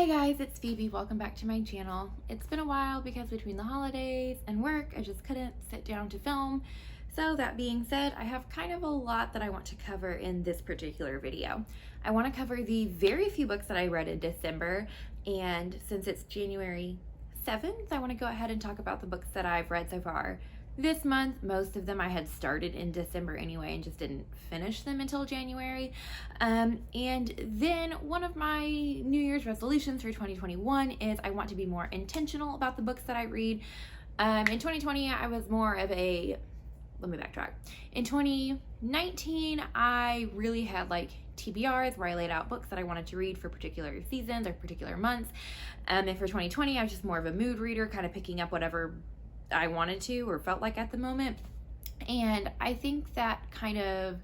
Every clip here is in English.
Hi guys, it's Phoebe. Welcome back to my channel. It's been a while because between the holidays and work, I just couldn't sit down to film. So that being said, I have kind of a lot that I want to cover in this particular video. I want to cover the very few books that I read in December, and since it's January 7th, I want to go ahead and talk about the books that I've read so far this month. Most of them I had started in December anyway and just didn't finish them until January. And then one of my New Year's resolutions for 2021 is I want to be more intentional about the books that I read. In 2020, I was more of a, let me backtrack. In 2019, I really had like TBRs where I laid out books that I wanted to read for particular seasons or particular months. And for 2020, I was just more of a mood reader, kind of picking up whatever I wanted to or felt like at the moment. And I think that kind of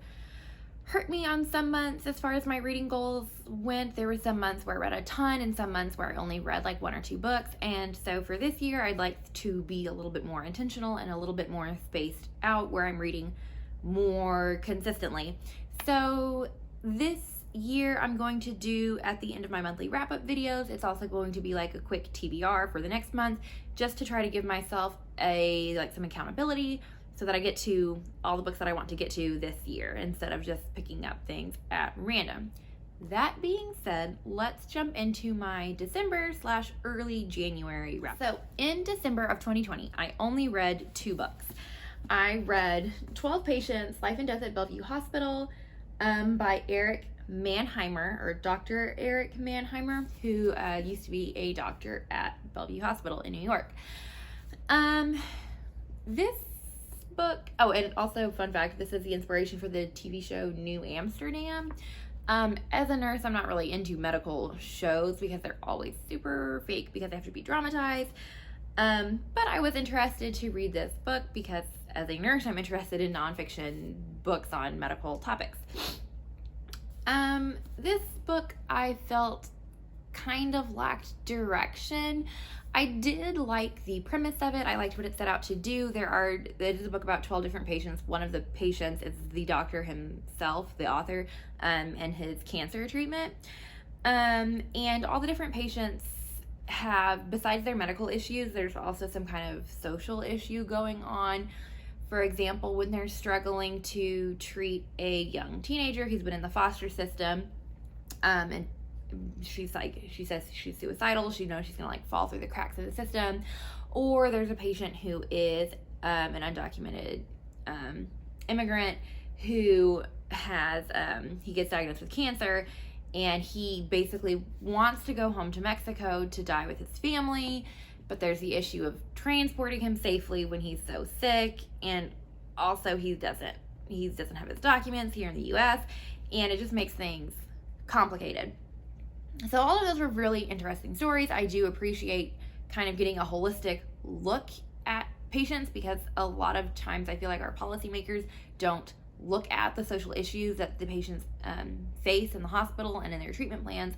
hurt me on some months as far as my reading goals went. There were some months where I read a ton and some months where I only read like one or two books. And so for this year, I'd like to be a little bit more intentional and a little bit more spaced out where I'm reading more consistently. So this year I'm going to do at the end of my monthly wrap-up videos. It's also going to be like a quick TBR for the next month, just to try to give myself some accountability so that I get to all the books that I want to get to this year instead of just picking up things at random. That being said, let's jump into my December/early January wrap. So in December of 2020, I only read two books. I read 12 Patients, Life and Death at Bellevue Hospital by Eric Mannheimer, or Dr. Eric Mannheimer, who used to be a doctor at Bellevue Hospital in New York. This book, and also fun fact, this is the inspiration for the TV show New Amsterdam. As a nurse, I'm not really into medical shows because they're always super fake because they have to be dramatized. But I was interested to read this book because as a nurse, I'm interested in nonfiction books on medical topics. This book I felt kind of lacked direction. I did like the premise of it. I liked what it set out to do. It is a book about 12 different patients. One of the patients is the doctor himself, the author, and his cancer treatment. And all the different patients have, besides their medical issues, there's also some kind of social issue going on. For example, when they're struggling to treat a young teenager who's been in the foster system, and she says she's suicidal, she knows she's gonna fall through the cracks of the system, or there's a patient who is an undocumented immigrant who has he gets diagnosed with cancer, and he basically wants to go home to Mexico to die with his family, but there's the issue of transporting him safely when he's so sick, and also he doesn't have his documents here in the US, and it just makes things complicated. So all of those were really interesting stories. I do appreciate kind of getting a holistic look at patients because a lot of times I feel like our policymakers don't look at the social issues that the patients face in the hospital and in their treatment plans.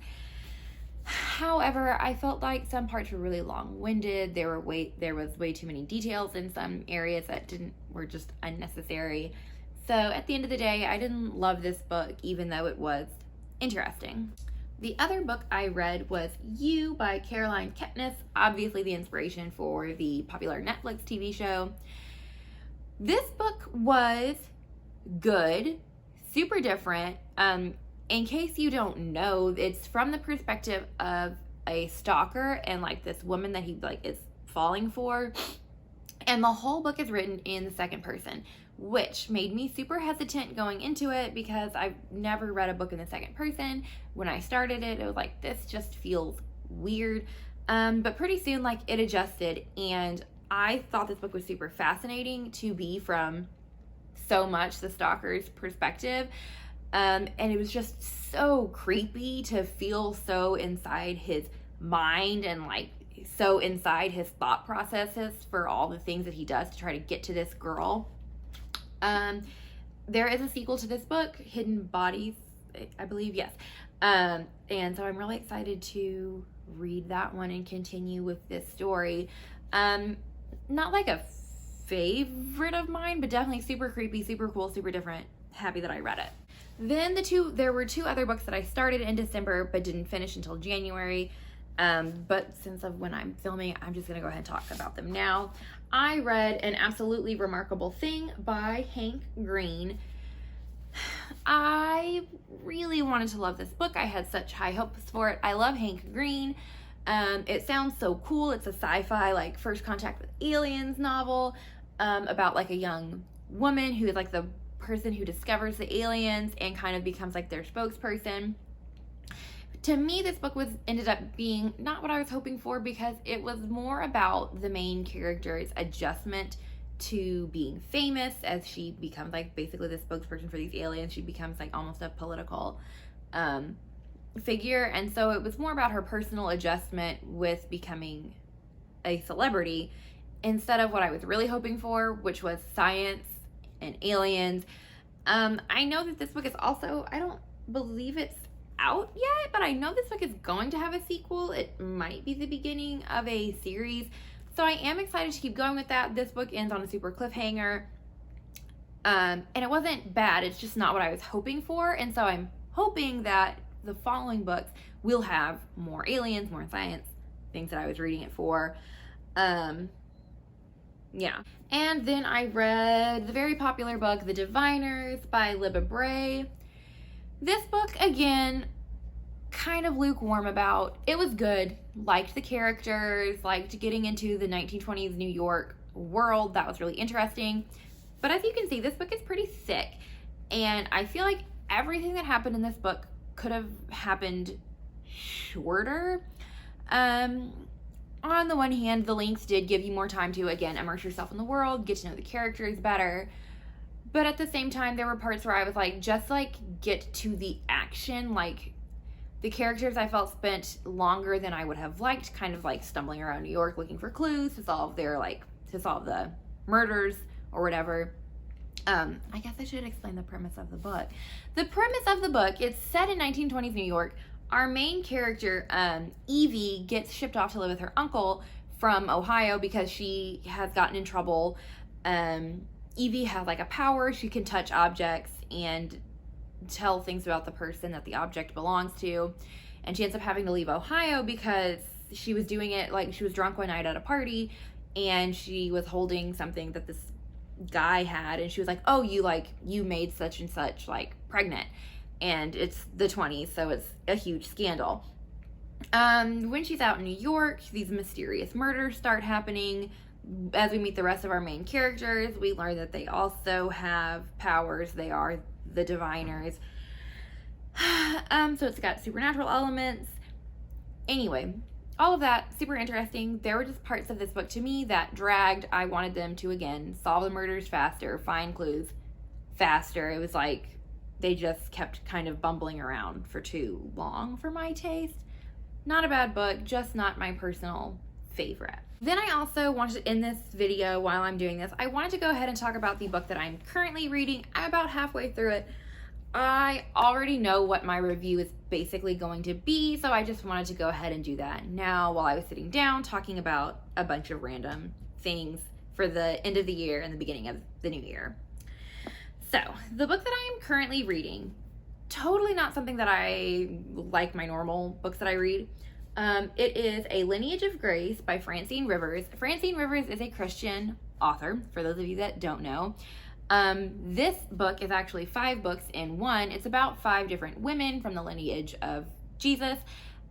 However, I felt like some parts were really long-winded. There was way too many details in some areas that were just unnecessary. So at the end of the day, I didn't love this book, even though it was interesting. The other book I read was You by Caroline Kepnes, obviously the inspiration for the popular Netflix TV show. This book was good, super different. In case you don't know, it's from the perspective of a stalker and this woman that he is falling for. And the whole book is written in the second person, which made me super hesitant going into it because I've never read a book in the second person. When I started it, it was like, this just feels weird. But pretty soon, it adjusted, and I thought this book was super fascinating to be from so much the stalker's perspective. And it was just so creepy to feel so inside his mind and so inside his thought processes for all the things that he does to try to get to this girl. There is a sequel to this book, Hidden Bodies, I believe, yes. And so I'm really excited to read that one and continue with this story. Not like a favorite of mine, but definitely super creepy, super cool, super different. Happy that I read it. Then there were two other books that I started in December but didn't finish until January. But since of when I'm filming, I'm just gonna go ahead and talk about them now. I read An Absolutely Remarkable Thing by Hank Green. I really wanted to love this book. I had such high hopes for it. I love Hank Green. It sounds so cool. It's a sci-fi, like, first contact with aliens novel, about like a young woman who is like the person who discovers the aliens and kind of becomes like their spokesperson. To me, this book ended up being not what I was hoping for, because it was more about the main character's adjustment to being famous, as she becomes like basically the spokesperson for these aliens. She becomes like almost a political figure, and so it was more about her personal adjustment with becoming a celebrity instead of what I was really hoping for, which was science and aliens. I know that this book is also, I don't believe it's out yet, but I know this book is going to have a sequel. It might be the beginning of a series, so I am excited to keep going with that. This book ends on a super cliffhanger, and it wasn't bad. It's just not what I was hoping for, and so I'm hoping that the following books will have more aliens, more science, things that I was reading it for. Yeah. And then I read the very popular book, The Diviners by Libba Bray. This book, again, kind of lukewarm about. It was good. Liked the characters, liked getting into the 1920s New York world. That was really interesting. But as you can see, this book is pretty thick. And I feel like everything that happened in this book could have happened shorter. On the one hand, the length did give you more time to, again, immerse yourself in the world, get to know the characters better. But at the same time, there were parts where I was like, just like get to the action. Like, the characters I felt spent longer than I would have liked, kind of like stumbling around New York looking for clues to solve the murders or whatever. I guess I should explain the premise of the book. The premise of the book, it's set in 1920s New York. Our main character, Evie, gets shipped off to live with her uncle from Ohio because she has gotten in trouble. Evie has like a power. She can touch objects and tell things about the person that the object belongs to. And she ends up having to leave Ohio because she was doing it, like, she was drunk one night at a party and she was holding something that this guy had, and she was like, oh, you made such and such like pregnant. And it's the 20s, so it's a huge scandal. When she's out in New York, these mysterious murders start happening. As we meet the rest of our main characters, we learn that they also have powers. They are the diviners. So it's got supernatural elements. Anyway, all of that, super interesting. There were just parts of this book to me that dragged. I wanted them to, again, solve the murders faster, find clues faster. It was like they just kept kind of bumbling around for too long for my taste. Not a bad book, just not my personal favorite. Then I also wanted to end this video while I'm doing this. I wanted to go ahead and talk about the book that I'm currently reading. I'm about halfway through it. I already know what my review is basically going to be, so I just wanted to go ahead and do that now while I was sitting down talking about a bunch of random things for the end of the year and the beginning of the new year. So, the book that I am currently reading, totally not something that I like my normal books that I read. It is A Lineage of Grace by Francine Rivers. Francine Rivers is a Christian author, for those of you that don't know. This book is actually 5 books in one. It's about 5 different women from the lineage of Jesus,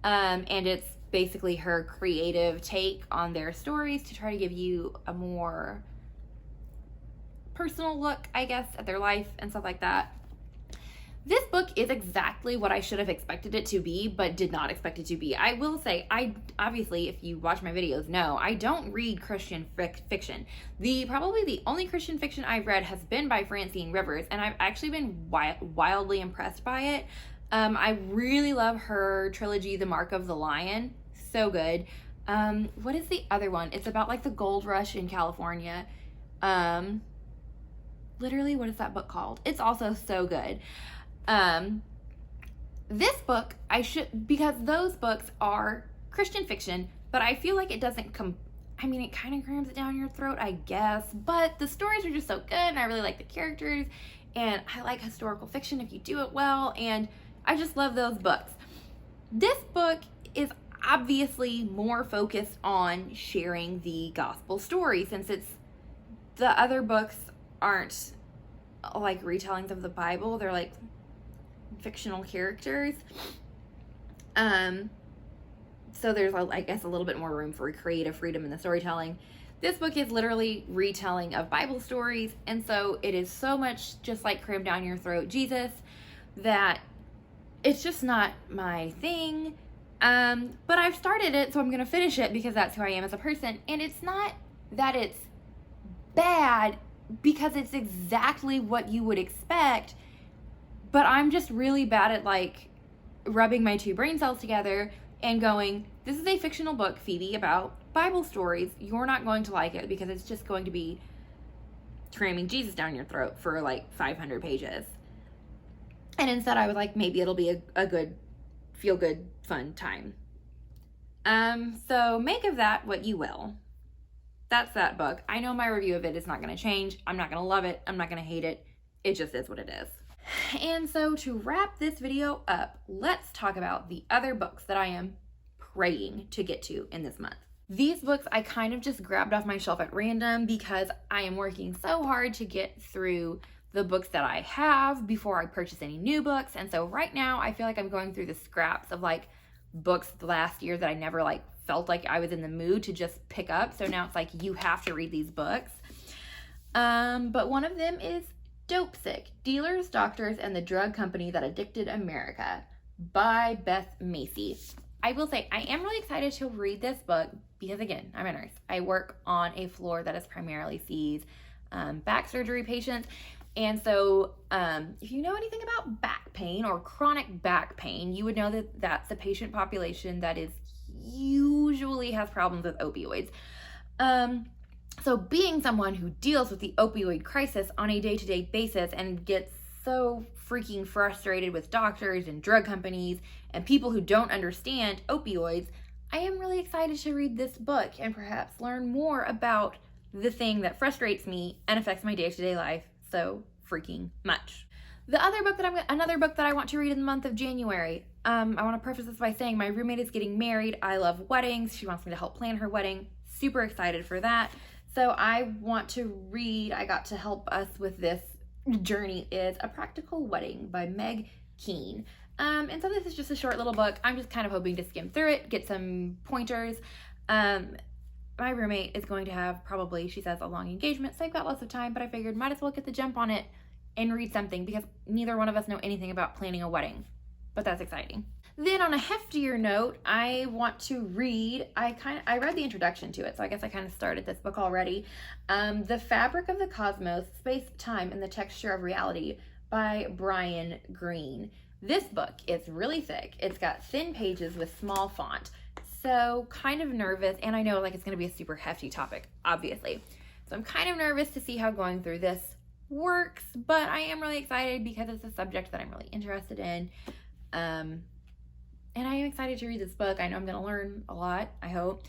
and it's basically her creative take on their stories to try to give you a more personal look, I guess, at their life and stuff like that. This book is exactly what I should have expected it to be, but did not expect it to be. I will say, obviously, if you watch my videos, know I don't read Christian fiction. Probably the only Christian fiction I've read has been by Francine Rivers, and I've actually been wildly impressed by it. I really love her trilogy, The Mark of the Lion. So good. What is the other one? It's about like the gold rush in California. Literally, what is that book called? It's also so good. This book, because those books are Christian fiction, but I feel like it doesn't it kind of crams it down your throat, I guess, but the stories are just so good, and I really like the characters, and I like historical fiction if you do it well, and I just love those books. This book is, obviously more focused on sharing the gospel story, since the other books aren't like retellings of the Bible. They're like fictional characters. So there's, I guess, a little bit more room for creative freedom in the storytelling. This book is literally retelling of Bible stories, and so it is so much just like crammed down your throat Jesus that it's just not my thing. But I've started it, so I'm gonna finish it because that's who I am as a person. And it's not that it's bad, because it's exactly what you would expect, but I'm just really bad at like rubbing my two brain cells together and going, this is a fictional book, Phoebe, about Bible stories. You're not going to like it because it's just going to be cramming Jesus down your throat for like 500 pages. And instead I was like, maybe it'll be a good, feel good, fun time. So make of that what you will. That's that book. I know my review of it is not going to change. I'm not going to love it. I'm not going to hate it. It just is what it is. And so to wrap this video up, let's talk about the other books that I am praying to get to in this month. These books I kind of just grabbed off my shelf at random because I am working so hard to get through the books that I have before I purchase any new books. And so right now I feel like I'm going through the scraps of like books last year that I never like felt like I was in the mood to just pick up. So now it's like, you have to read these books. But one of them is Dope Sick, Dealers, Doctors, and the Drug Company That Addicted America by Beth Macy. I will say I am really excited to read this book because, again, I'm a nurse. I work on a floor that is primarily sees back surgery patients. And so if you know anything about back pain or chronic back pain, you would know that that's a patient population that is usually has problems with opioids. So being someone who deals with the opioid crisis on a day-to-day basis and gets so freaking frustrated with doctors and drug companies and people who don't understand opioids, I am really excited to read this book and perhaps learn more about the thing that frustrates me and affects my day-to-day life so freaking much. Another book that I want to read in the month of January. I want to preface this by saying my roommate is getting married. I love weddings. She wants me to help plan her wedding. Super excited for that. So I want to read, I got to help us with this journey, is A Practical Wedding by Meg Keane. And so this is just a short little book. I'm just kind of hoping to skim through it, get some pointers. My roommate is going to have probably, she says, a long engagement, so I've got lots of time, but I figured might as well get the jump on it and read something because neither one of us know anything about planning a wedding, but that's exciting. Then on a heftier note, I want to read, I read the introduction to it, so I guess I kind of started this book already. The Fabric of the Cosmos, Space, Time, and the Texture of Reality by Brian Greene. This book is really thick. It's got thin pages with small font, so kind of nervous, and I know like it's going to be a super hefty topic, obviously. So I'm kind of nervous to see how going through this works, but I am really excited because it's a subject that I'm really interested in. And I am excited to read this book. I know I'm going to learn a lot, I hope.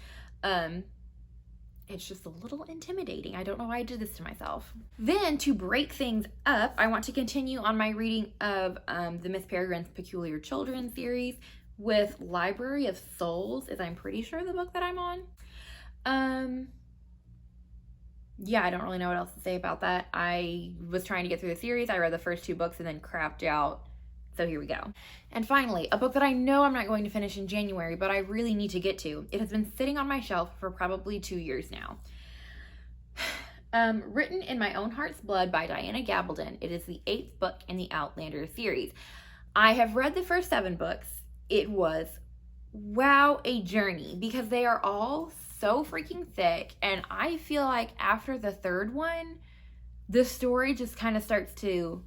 It's just a little intimidating. I don't know why I did this to myself. Then, to break things up, I want to continue on my reading of the Miss Peregrine's Peculiar Children series with Library of Souls, is I'm pretty sure the book that I'm on. Yeah, I don't really know what else to say about that. I was trying to get through the series. I read the first 2 books and then crapped out. So here we go. And finally, a book that I know I'm not going to finish in January, but I really need to get to. It has been sitting on my shelf for probably 2 years now. Written in My Own Heart's Blood by Diana Gabaldon. It is the 8th book in the Outlander series. I have read the first 7 books. It was, wow, a journey because they are all so freaking thick. And I feel like after the 3rd one, the story just kind of starts to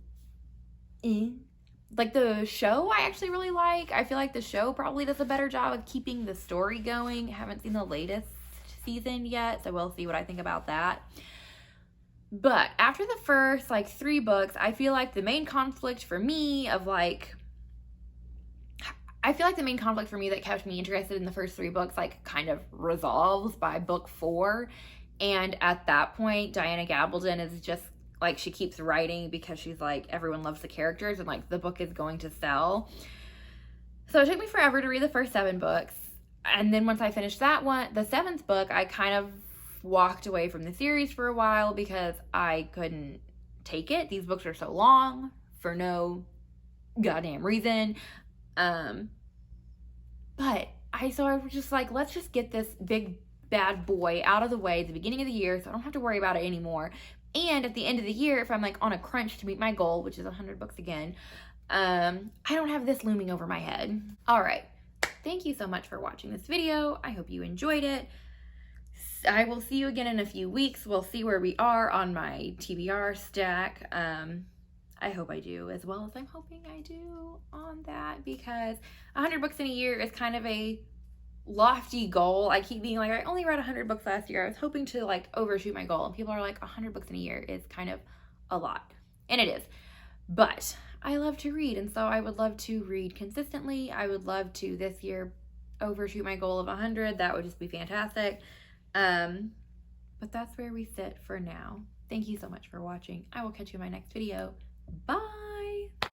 like the show I actually really like. I feel like the show probably does a better job of keeping the story going. Haven't seen the latest season yet, so we'll see what I think about that. But after the first 3 books, I feel like the main conflict for me that kept me interested in the first 3 books kind of resolves by book 4. And at that point, Diana Gabaldon is just she keeps writing because she's everyone loves the characters and the book is going to sell. So it took me forever to read the first 7 books. And then once I finished that one, the 7th book, I kind of walked away from the series for a while because I couldn't take it. These books are so long for no goddamn reason. But I was just like, let's just get this big bad boy out of the way at the beginning of the year so I don't have to worry about it anymore. And at the end of the year, if I'm like on a crunch to meet my goal, which is 100 books again, I don't have this looming over my head. All right. Thank you so much for watching this video. I hope you enjoyed it. I will see you again in a few weeks. We'll see where we are on my TBR stack. I hope I do as well as I'm hoping I do on that, because 100 books in a year is kind of a lofty goal. I keep being like, I only read 100 books last year. I was hoping to like overshoot my goal. And people are like, 100 books in a year is kind of a lot. And it is. But I love to read, and so I would love to read consistently. I would love to this year overshoot my goal of 100. That would just be fantastic. But that's where we sit for now. Thank you so much for watching. I will catch you in my next video. Bye.